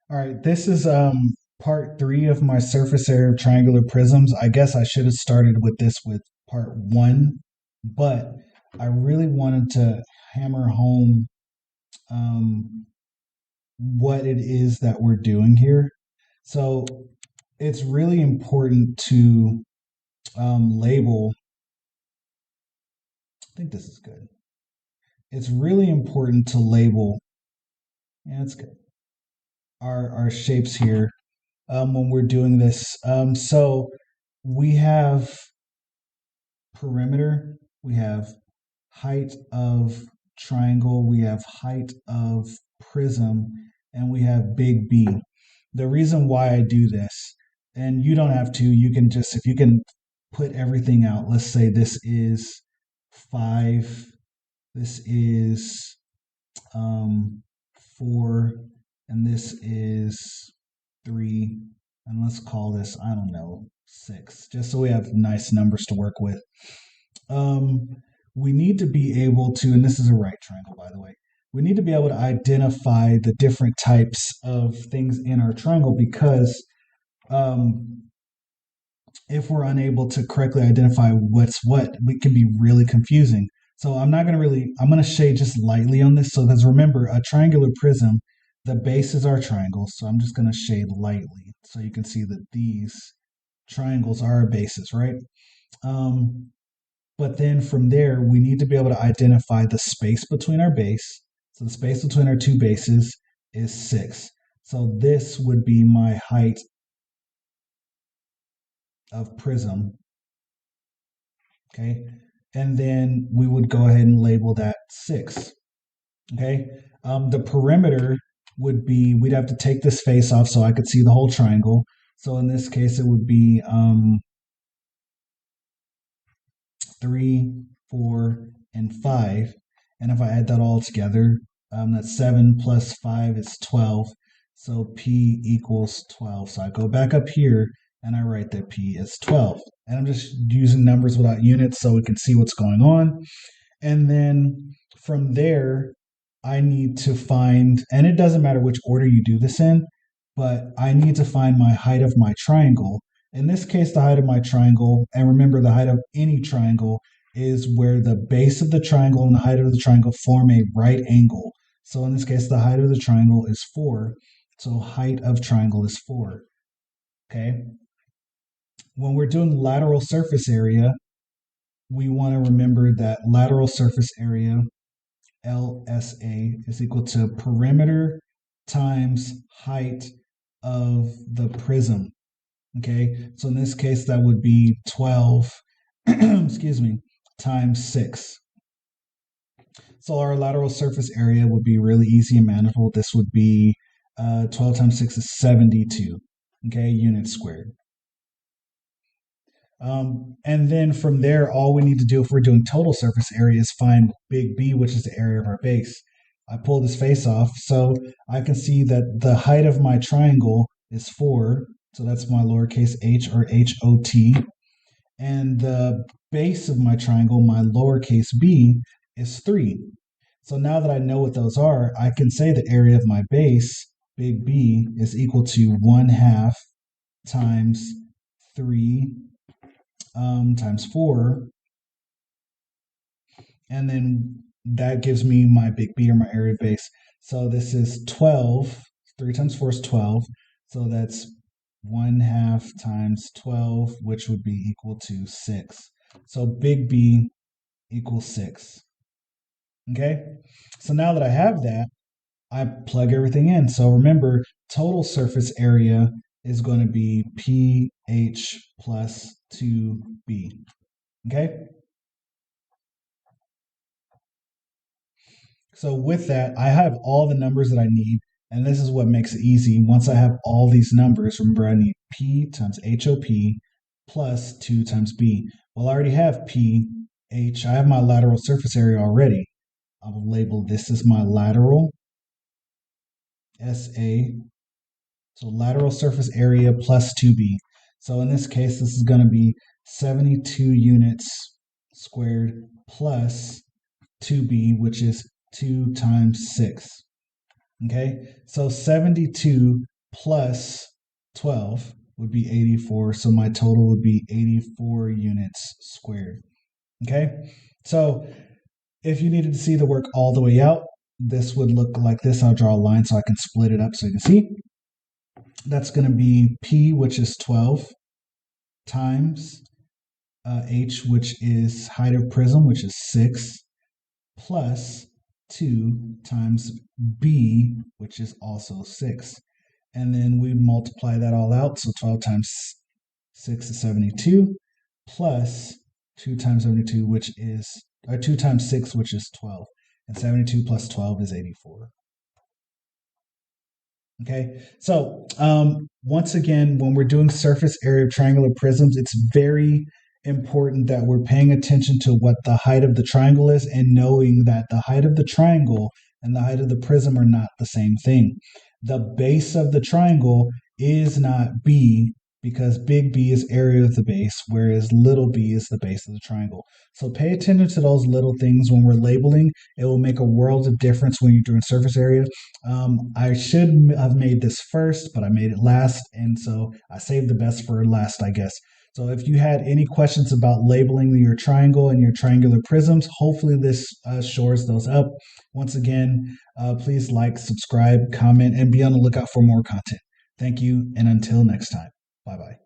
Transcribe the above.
All right, this is part three of my surface area of triangular prisms. I guess I should have started with this with part one, but I really wanted to hammer home um, what it is that we're doing here. So it's really important to label. I think this is good. It's really important to label. Yeah, it's good. Our shapes here when we're doing this. So we have perimeter, we have height of triangle, we have height of prism, and we have big B. The reason why I do this, and you don't have to, you can just, if you can put everything out, let's say this is 5, this is um, 4, and this is 3, and let's call this, I don't know, 6, just so we have nice numbers to work with. Um, we need to be able to, and this is a right triangle, by the way. We need to be able to identify the different types of things in our triangle because um, if we're unable to correctly identify what's what, we can be really confusing. So I'm going to shade just lightly on this. So because remember, a triangular prism, the base is our triangle. So I'm just going to shade lightly so you can see that these triangles are our bases, right? Um, but then from there, we need to be able to identify the space between our base. So the space between our two bases is 6. So this would be my height of prism. Okay. And then we would go ahead and label that 6. Okay. The perimeter would be, we'd have to take this face off so I could see the whole triangle. So in this case, it would be 3, 4, and 5. And if I add that all together, that's 7 plus 5 is 12. So P equals 12. So I go back up here and I write that P is 12. And I'm just using numbers without units so we can see what's going on. And then from there, I need to find, and it doesn't matter which order you do this in, but I need to find my height of my triangle. In this case, the height of my triangle, and remember the height of any triangle is where the base of the triangle and the height of the triangle form a right angle. So in this case, the height of the triangle is 4. So height of triangle is 4. Okay. When we're doing lateral surface area, we want to remember that lateral surface area LSA is equal to perimeter times height of the prism. Okay, so in this case, that would be 12, excuse me, times 6. So our lateral surface area would be really easy and manageable. This would be 12 times 6 is 72, okay, units squared. And then from there, all we need to do if we're doing total surface area is find big B, which is the area of our base. I pull this face off, so I can see that the height of my triangle is 4. So that's my lowercase h or HOT. And the base of my triangle, my lowercase b, is 3. So now that I know what those are, I can say the area of my base, big B, is equal to 1 half times 3 times 4, and then that gives me my big B or my area base. So this is 12. 3 times 4 is 12. So that's 1 half times 12, which would be equal to 6. So big B equals 6. Okay? So now that I have that, I plug everything in. So remember, total surface area is going to be PH plus 2B. Okay? So with that, I have all the numbers that I need, and this is what makes it easy. Once I have all these numbers, remember I need P times HOP plus 2 times B. Well, I already have P, H. I have my lateral surface area already. I will label this as my lateral, SA. So lateral surface area plus 2B. So in this case, this is going to be 72 units squared plus 2B, which is 2 times 6. Okay, so 72 plus 12 would be 84. So my total would be 84 units squared. Okay, so if you needed to see the work all the way out, this would look like this. I'll draw a line so I can split it up so you can see. That's going to be P, which is 12, times H, which is height of prism, which is 6, plus 2 times B, which is also 6. And then we multiply that all out. So 12 times 6 is 72, plus 2 times 72, which is, or 2 times 6, which is 12. And 72 plus 12 is 84. Okay, so once again, when we're doing surface area of triangular prisms, it's very important that we're paying attention to what the height of the triangle is and knowing that the height of the triangle and the height of the prism are not the same thing. The base of the triangle is not B because big B is area of the base, whereas little b is the base of the triangle. So pay attention to those little things when we're labeling. It will make a world of difference when you're doing surface area. I should have made this first, but I made it last, and so I saved the best for last, I guess. So if you had any questions about labeling your triangle and your triangular prisms, hopefully this shores those up. Once again, please like, subscribe, comment, and be on the lookout for more content. Thank you, and until next time, bye-bye.